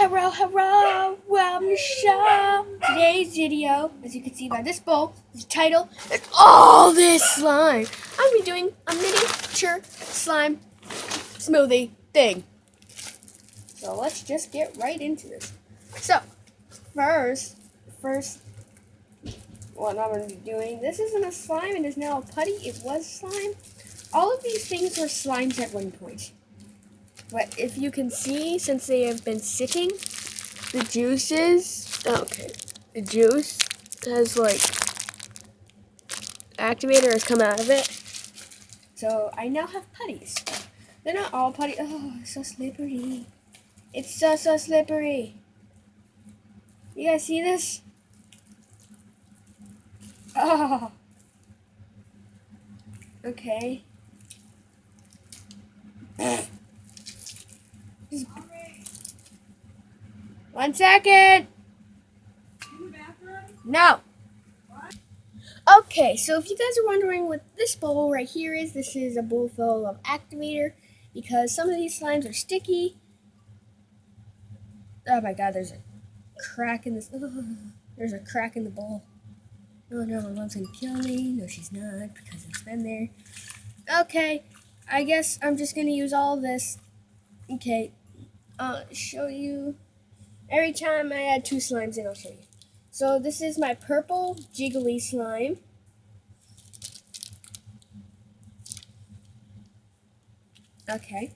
Hello, welcome to the show. Today's video, as you can see by this bowl, is titled "And All This Slime." I'll be doing a miniature slime smoothie thing. So let's just get right into this. So, first, what I'm going to be doing, this isn't a slime, it is now a putty. It was slime. All of these things were slimes at one point. But if you can see, since they have been sitting, the juice has activator has come out of it. So I now have putties. They're not all putty. Oh, it's so slippery. It's so slippery. You guys see this? Oh. Okay. One second. No. Okay, so if you guys are wondering what this bowl right here is, this is a bowl full of activator because some of these slimes are sticky. Oh my god, there's a crack in this. Oh, there's a crack in the bowl. Oh no, my mom's gonna kill me. No, she's not because it's been there. Okay, I guess I'm just gonna use all of this. Okay, I'll show you. Every time I add two slimes in, I'll show you. So this is my purple jiggly slime. Okay,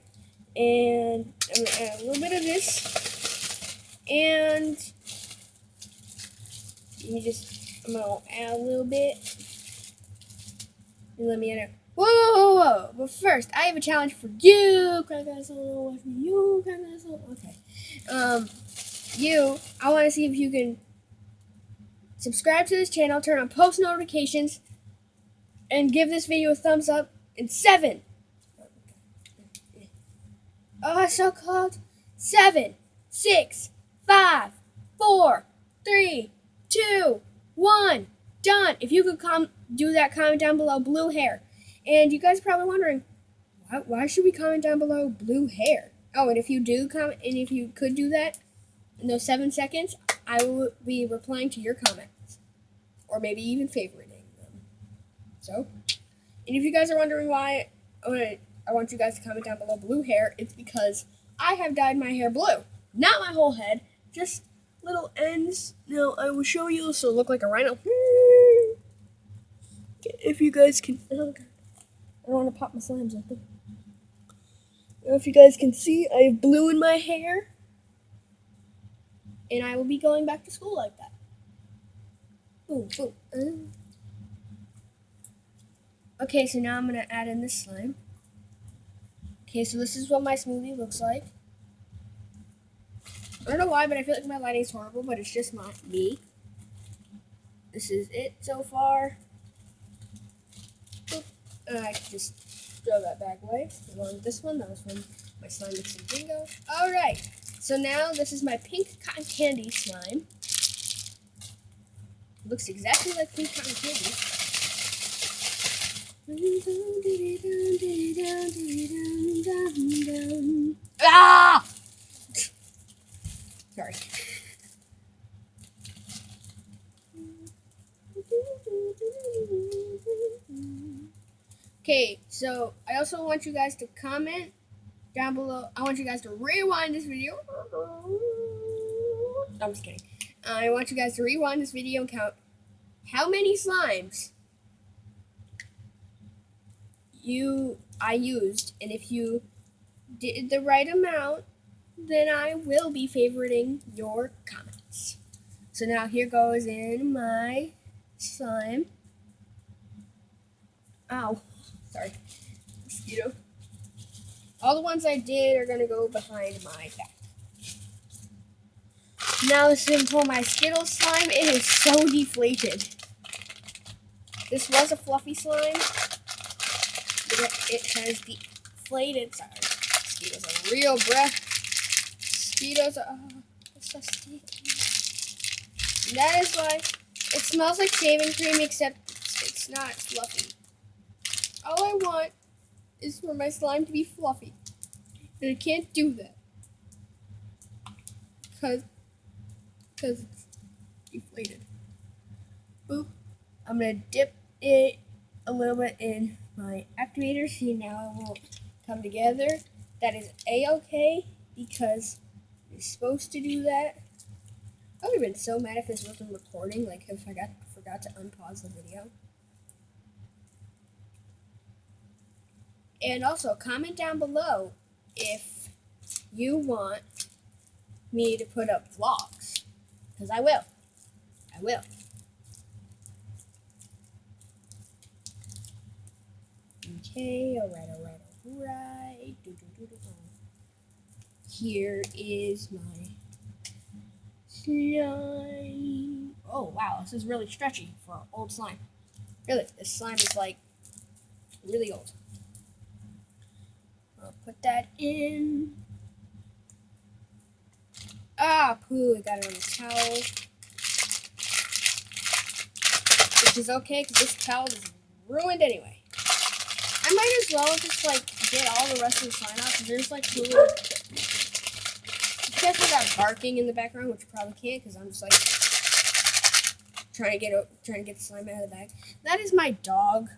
and I'm gonna add a little bit of this, and I'm gonna add a little bit. And let me add it. Whoa! But first, I have a challenge for you, Okay. I want to see if you can subscribe to this channel, turn on post notifications, and give this video a thumbs up in 7. Oh, it's so cold. 7, 6, 5, 4, 3, 2, 1. Done. If you could do that, comment down below blue hair. And you guys are probably wondering, why should we comment down below blue hair? Oh, and if you do comment, and if you could do that in those 7 seconds, I will be replying to your comments, or maybe even favoriting them. So, and if you guys are wondering why I want you guys to comment down below blue hair, it's because I have dyed my hair blue. Not my whole head, just little ends. Now, I will show you, so look like a rhino. If you guys can, I don't want to pop my slimes open. If you guys can see, I have blue in my hair. And I will be going back to school like that. Boom, boom. Okay, so now I'm going to add in this slime. Okay, so this is what my smoothie looks like. I don't know why, but I feel like my lighting is horrible, but it's just not me. This is it so far. I can just throw that back away. Along with this one, that was from my slime mixing bingo. Alright, so now this is my pink cotton candy slime. It looks exactly like pink cotton candy. Ah! Sorry. Okay, so I also want you guys to comment down below. I want you guys to rewind this video. I'm just kidding. I want you guys to rewind this video and count how many slimes I used, and if you did the right amount, then I will be favoriting your comments. So now here goes in my slime. Ow. Sorry. Mosquito. All the ones I did are going to go behind my back. Now this is for my Skittles slime. It is so deflated. This was a fluffy slime, but it has deflated. Sorry. Mosquitoes are real breath. Mosquitoes are it's so sticky. And that is why it smells like shaving cream, except it's not fluffy. All I want is for my slime to be fluffy. And I can't do that. because it's deflated. Boop. I'm gonna dip it a little bit in my activator. See, now it will come together. That is a-okay because it's supposed to do that. I would have been so mad if this wasn't recording, like if I forgot to unpause the video. And also, comment down below if you want me to put up vlogs, because I will. I will. Okay, alright. Here is my slime. Oh, wow, this is really stretchy for old slime. Really, this slime is like really old. I'll put that in. Ah, poo, I got it on the towel. Which is okay, because this towel is ruined anyway. I might as well just, like, get all the rest of the slime out, because there's, like, two little... You guys hear that barking in the background, which you probably can't, because I'm just, like, trying to get the slime out of the bag. That is my dog.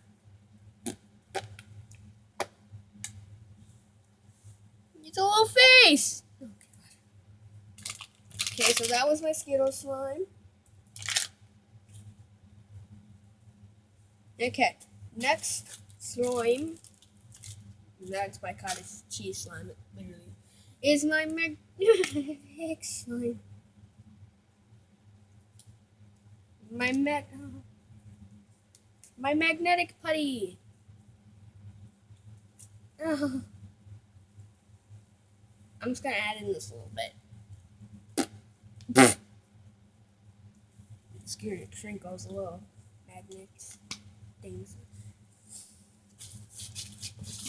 It's a little face! Oh, God. Okay, so that was my Skittles slime. Okay, next slime, that's my cottage cheese slime, literally, is my magnetic slime. My magnetic putty. I'm just gonna add in this a little bit. Scared it trinkles a little. Magnets. Things.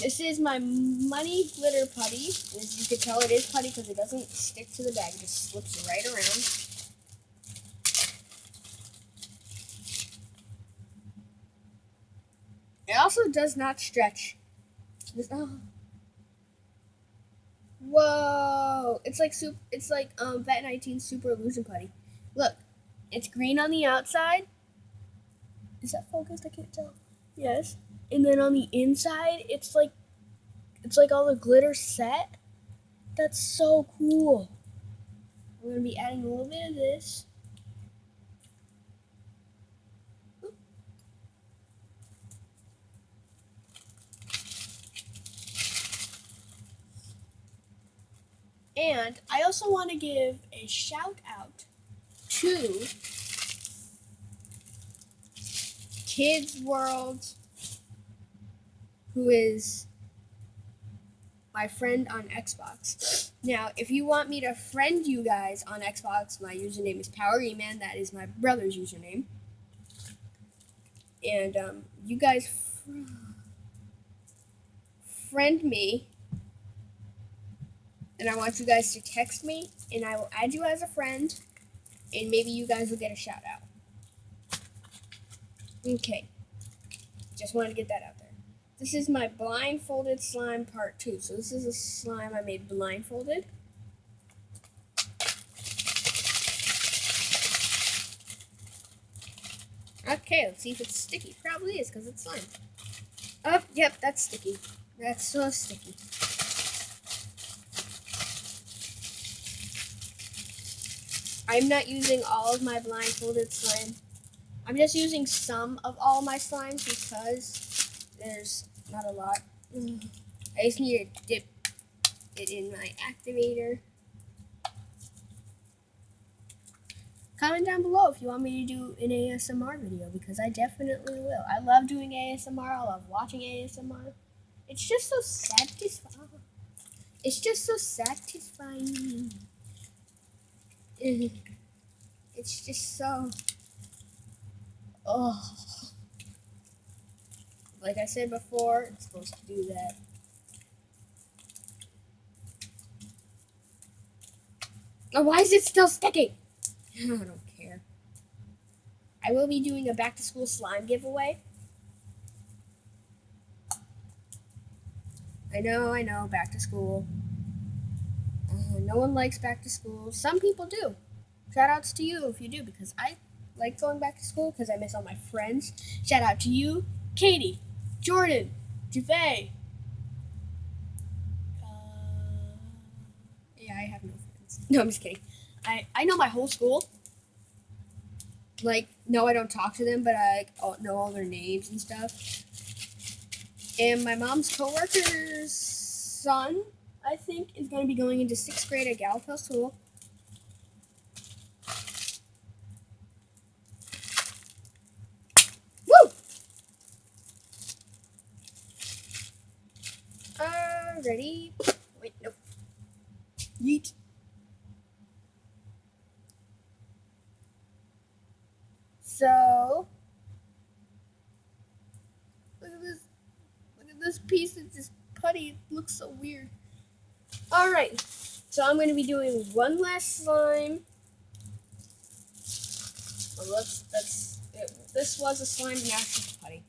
This is my money glitter putty. As you can tell, it is putty because it doesn't stick to the bag. It just slips right around. It also does not stretch. Whoa! It's like Vet 19 Super Illusion Putty. Look, it's green on the outside. Is that focused? I can't tell. Yes. And then on the inside, it's like all the glitter set. That's so cool. I'm gonna be adding a little bit of this. And I also want to give a shout out to Kids World, who is my friend on Xbox. Now, if you want me to friend you guys on Xbox, my username is PowerEman. That is my brother's username. And you guys friend me. And I want you guys to text me, and I will add you as a friend, and maybe you guys will get a shout out. Okay. Just wanted to get that out there. This is my blindfolded slime part 2. So this is a slime I made blindfolded. Okay, let's see if it's sticky. Probably is because it's slime. Oh, yep, that's sticky. That's so sticky. I'm not using all of my blindfolded slime. I'm just using some of all my slimes because there's not a lot. I just need to dip it in my activator. Comment down below if you want me to do an ASMR video because I definitely will. I love doing ASMR. I love watching ASMR. It's just so satisfying. It's just so satisfying. It's just so, oh, like I said before, it's supposed to do that. Oh, why is it still sticking? I don't care. I will be doing a back to school slime giveaway. I know, back to school. No one likes back to school. Some people do. Shout outs to you if you do, because I like going back to school because I miss all my friends. Shout out to you, Katie, Jordan, Juve. Yeah, I have no friends. No, I'm just kidding. I know my whole school. Like, no, I don't talk to them, but I know all their names and stuff. And my mom's coworker's son, I think, is going to be going into 6th grade at Gallup Hill School. Woo! Ready? Wait, nope. Yeet. So, look at this. Look at this piece of this putty. It looks so weird. Alright, so I'm going to be doing one last slime. Well, that's it. This was a slime, now it's just a putty.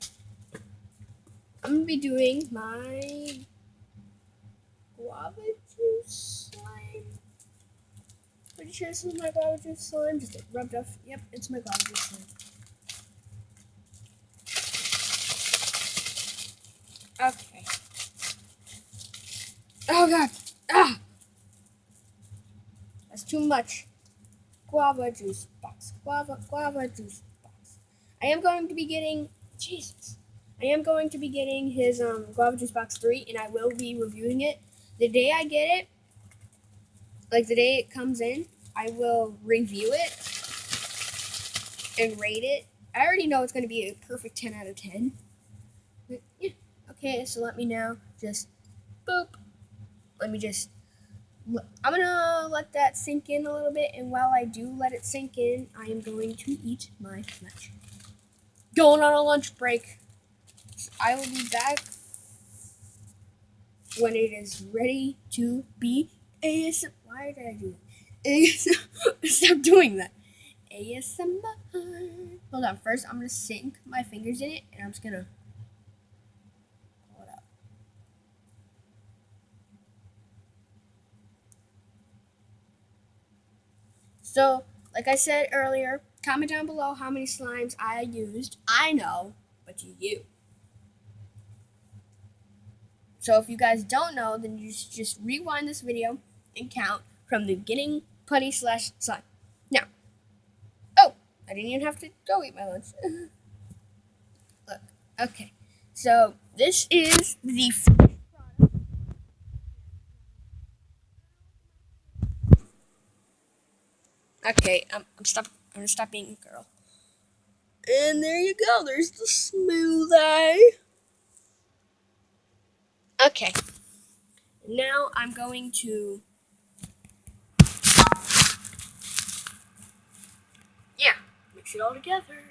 I'm going to be doing my guava juice slime. Pretty sure this is my guava juice slime. Just rubbed off. Yep, it's my guava juice slime. Okay. Oh god. Ah! That's too much. Guava juice box. Guava juice box. I am going to be getting his guava juice box 3, and I will be reviewing it. The day I get it, like the day it comes in, I will review it and rate it. I already know it's going to be a perfect 10 out of 10. But, yeah. Okay, so let me now just boop. I'm going to let that sink in a little bit, and while I do let it sink in, I am going to eat my lunch. Going on a lunch break. I will be back when it is ready to be ASMR. Why did I do it? ASMR. Stop doing that. ASMR. Hold on. First, I'm going to sink my fingers in it, and I'm just going to pull it up. So, like I said earlier, comment down below how many slimes I used. I know, but do you? So if you guys don't know, then you just rewind this video and count from the beginning putty / slime. Now, oh, I didn't even have to go eat my lunch. Look, okay. So this is the product. Okay, I'm gonna stop being a girl. And there you go. There's the smoothie. Okay. Now I'm going to, mix it all together.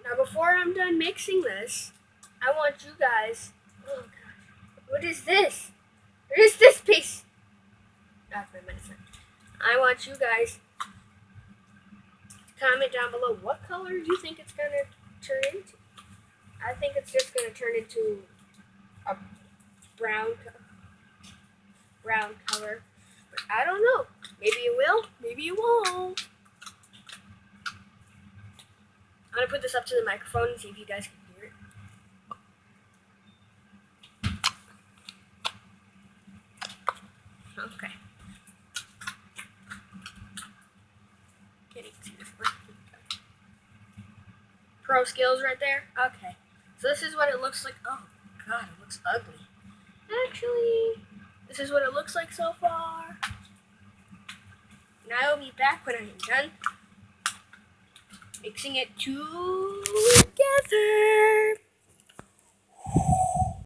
Now before I'm done mixing this, I want you guys, oh gosh, what is this? What is this piece? That's my medicine. I want you guys to comment down below what color do you think it's going to turn into. I think it's just going to turn into a brown color. But I don't know. Maybe it will, maybe it won't. I'm going to put this up to the microphone and see if you guys can hear it. Okay. Can't even see this one. Pro skills right there? Okay. So this is what it looks like. Oh, God, it looks ugly. Actually, this is what it looks like so far. And I will be back when I am done mixing it together.